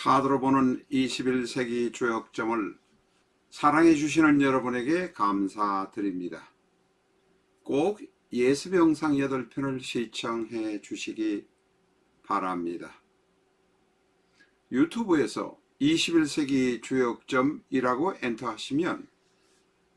카드로 보는 21세기 주역점을 사랑해 주시는 여러분에게 감사드립니다. 꼭 예습 영상 8편을 시청해 주시기 바랍니다. 유튜브에서 21세기 주역점이라고 엔터하시면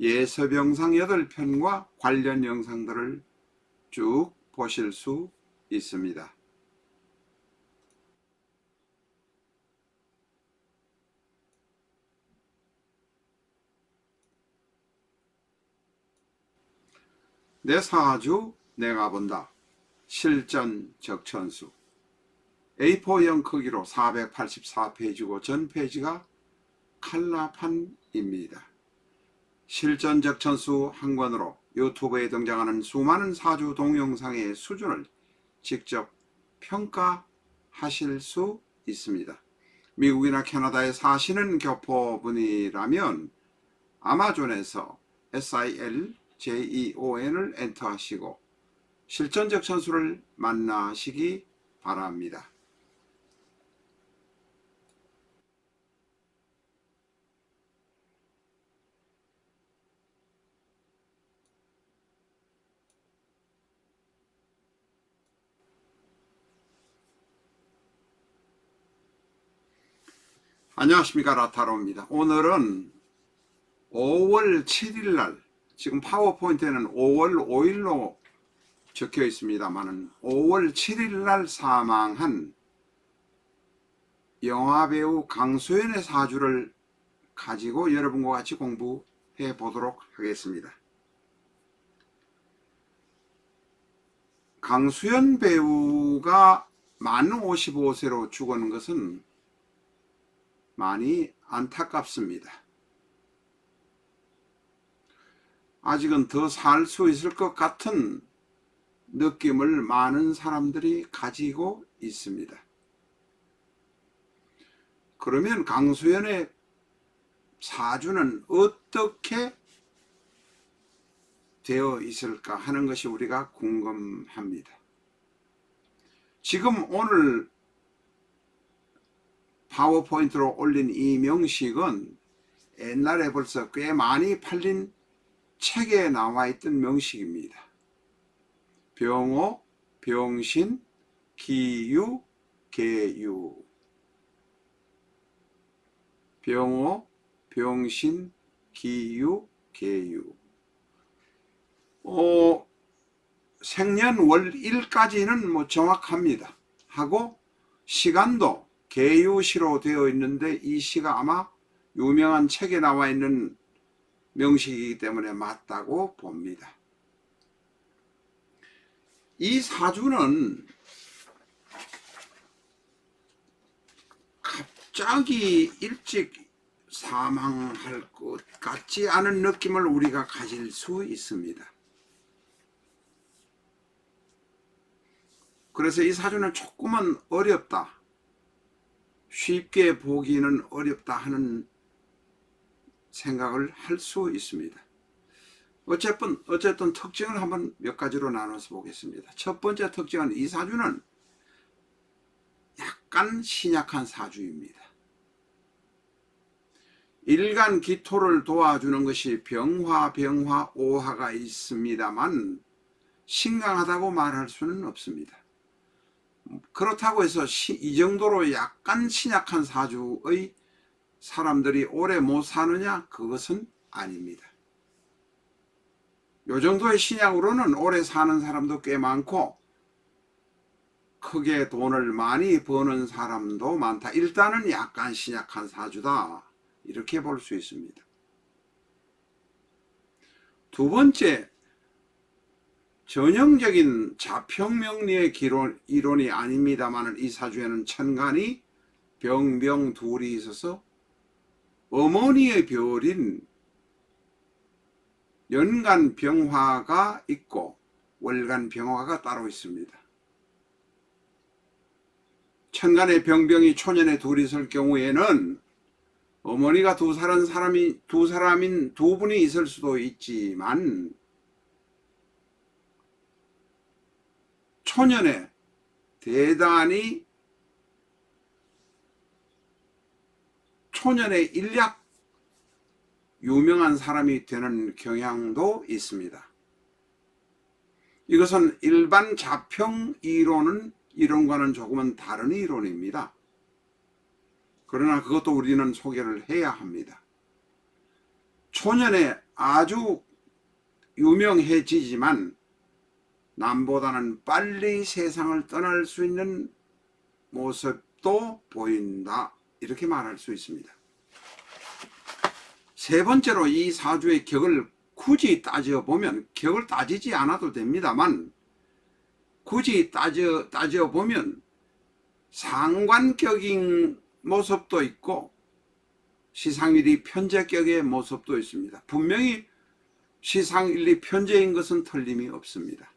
예습 영상 8편과 관련 영상들을 쭉 보실 수 있습니다. 내 사주 내가 본다. 실전 적천수. A4형 크기로 484페이지고 전 페이지가 칼라판입니다. 실전 적천수 한 권으로 유튜브에 등장하는 수많은 사주 동영상의 수준을 직접 평가하실 수 있습니다. 미국이나 캐나다에 사시는 교포분이라면 아마존에서 SILJEON을 엔터하시고 실전 적천수를 만나시기 바랍니다. 안녕하십니까, 라타로입니다. 오늘은 5월 7일 지금 파워포인트에는 5월 5일로 적혀 있습니다만 5월 7일 사망한 영화배우 강수연의 사주를 가지고 여러분과 같이 공부해 보도록 하겠습니다. 강수연 배우가 만 55세로 죽은 것은 많이 안타깝습니다. 아직은 더 살 수 있을 것 같은 느낌을 많은 사람들이 가지고 있습니다. 그러면 강수연의 사주는 어떻게 되어 있을까 하는 것이 우리가 궁금합니다. 지금 오늘 파워포인트로 올린 이 명식은 옛날에 벌써 꽤 많이 팔린 책에 나와 있던 명식입니다. 병호, 병신, 기유, 계유. 병호, 병신, 기유, 계유. 생년월일까지는 뭐 정확합니다. 하고 시간도 계유시로 되어 있는데 이 시가 아마 유명한 책에 나와 있는 명식이기 때문에 맞다고 봅니다. 이 사주는 갑자기 일찍 사망할 것 같지 않은 느낌을 우리가 가질 수 있습니다. 그래서 이 사주는 조금은 어렵다. 쉽게 보기는 어렵다 하는 생각을 할 수 있습니다. 어쨌든 특징을 한번 몇 가지로 나눠서 보겠습니다. 첫 번째 특징은 이 사주는 약간 신약한 사주입니다. 일간 기토를 도와주는 것이 병화, 오화가 있습니다만 신강하다고 말할 수는 없습니다. 그렇다고 해서 이 정도로 약간 신약한 사주의 사람들이 오래 못 사느냐? 그것은 아닙니다. 요 정도의 신약으로는 오래 사는 사람도 꽤 많고 크게 돈을 많이 버는 사람도 많다. 일단은 약간 신약한 사주다. 이렇게 볼 수 있습니다. 두 번째, 전형적인 자평명리의 이론이 아닙니다만 이 사주에는 천간이 병 둘이 있어서 어머니의 별인 연간 병화가 있고 월간 병화가 따로 있습니다. 천간에 병이 초년에 둘이 있을 경우에는 어머니가 두 분이 있을 수도 있지만 초년에 대단히 초년의 일약 유명한 사람이 되는 경향도 있습니다. 이것은 일반 자평 이론과는 조금은 다른 이론입니다. 그러나 그것도 우리는 소개를 해야 합니다. 초년에 아주 유명해지지만 남보다는 빨리 세상을 떠날 수 있는 모습도 보인다, 이렇게 말할 수 있습니다. 세 번째로 이 사주의 격을 굳이 따져보면, 격을 따지지 않아도 됩니다만 굳이 따져보면 상관격인 모습도 있고 시상일이 편재격의 모습도 있습니다. 분명히 시상일이 편재인 것은 틀림이 없습니다.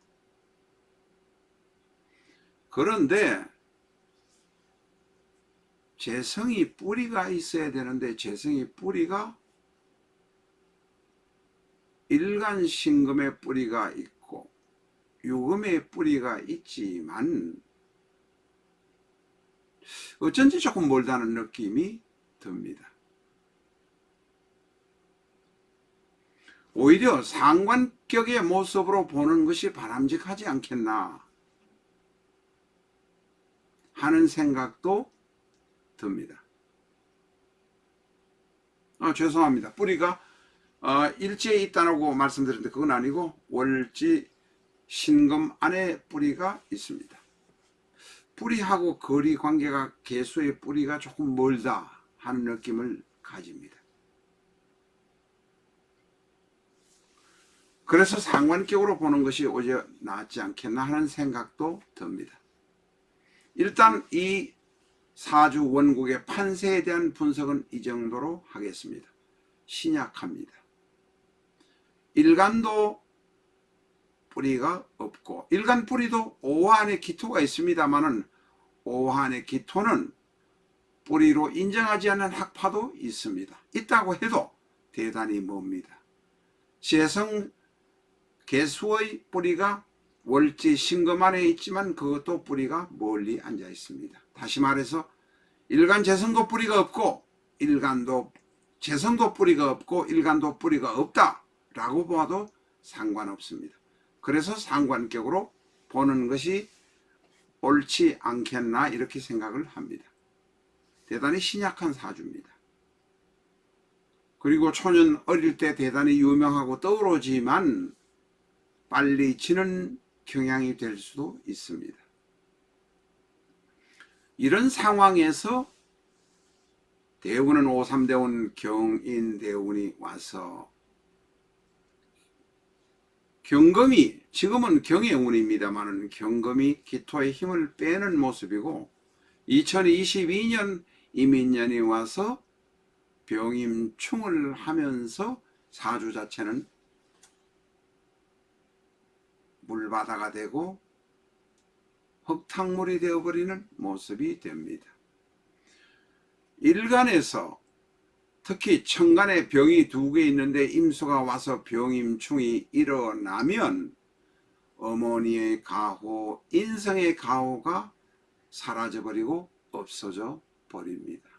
그런데 재성이 뿌리가 있어야 되는데 재성이 뿌리가 일간신금의 뿌리가 있고 유금의 뿌리가 있지만 어쩐지 조금 멀다는 느낌이 듭니다. 오히려 상관격의 모습으로 보는 것이 바람직하지 않겠나 하는 생각도 듭니다. 죄송합니다. 뿌리가 일지에 있다고 말씀드렸는데 그건 아니고 월지 신금 안에 뿌리가 있습니다. 뿌리하고 거리 관계가 개수의 뿌리가 조금 멀다 하는 느낌을 가집니다. 그래서 상관격으로 보는 것이 오히려 낫지 않겠나 하는 생각도 듭니다. 일단 이 사주 원국의 판세에 대한 분석은 이 정도로 하겠습니다. 신약합니다. 일간도 뿌리가 없고, 일간 뿌리도 오화 안에 기토가 있습니다만은 오화 안에 기토는 뿌리로 인정하지 않는 학파도 있습니다. 있다고 해도 대단히 멉니다. 재성 개수의 뿌리가 월지 신금 안에 있지만 그것도 뿌리가 멀리 앉아 있습니다. 다시 말해서 일간 재성도 뿌리가 없고 일간도 재성도 뿌리가 없고 일간도 뿌리가 없다 라고 봐도 상관없습니다. 그래서 상관격으로 보는 것이 옳지 않겠나 이렇게 생각을 합니다. 대단히 신약한 사주입니다. 그리고 초년 어릴 때 대단히 유명하고 떠오르지만 빨리 지는 경향이 될 수도 있습니다. 이런 상황에서 대운은 오삼대운 경인대운이 와서 경금이, 지금은 경의 운입니다만 경금이 기토의 힘을 빼는 모습이고 2022년 이민년이 와서 병임충을 하면서 사주 자체는 물바다가 되고 흙탕물이 되어버리는 모습이 됩니다. 일간에서 특히 천간에 병이 2개 있는데 임수가 와서 병임충이 일어나면 어머니의 가호, 인성의 가호가 사라져버리고 없어져 버립니다.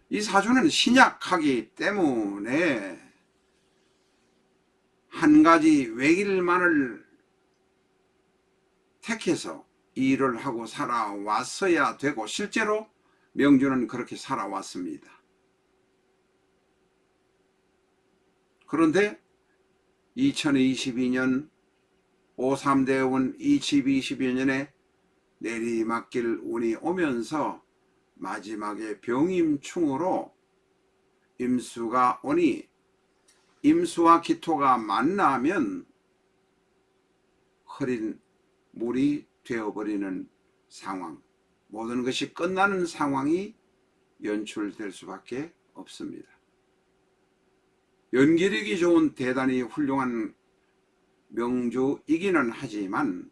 이 사주는 신약하기 때문에 한 가지 외길만을 택해서 일을 하고 살아왔어야 되고 실제로 명주는 그렇게 살아왔습니다. 그런데 2022년 오삼대운 2022년에 내리막길 운이 오면서 마지막에 병임충으로 임수가 오니 임수와 기토가 만나면 흐린 물이 되어버리는 상황, 모든 것이 끝나는 상황이 연출될 수밖에 없습니다. 연기력이 좋은 대단히 훌륭한 명주이기는 하지만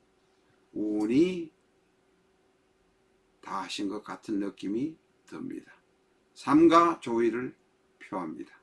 운이 다 하신 것 같은 느낌이 듭니다. 삼가 조의를 표합니다.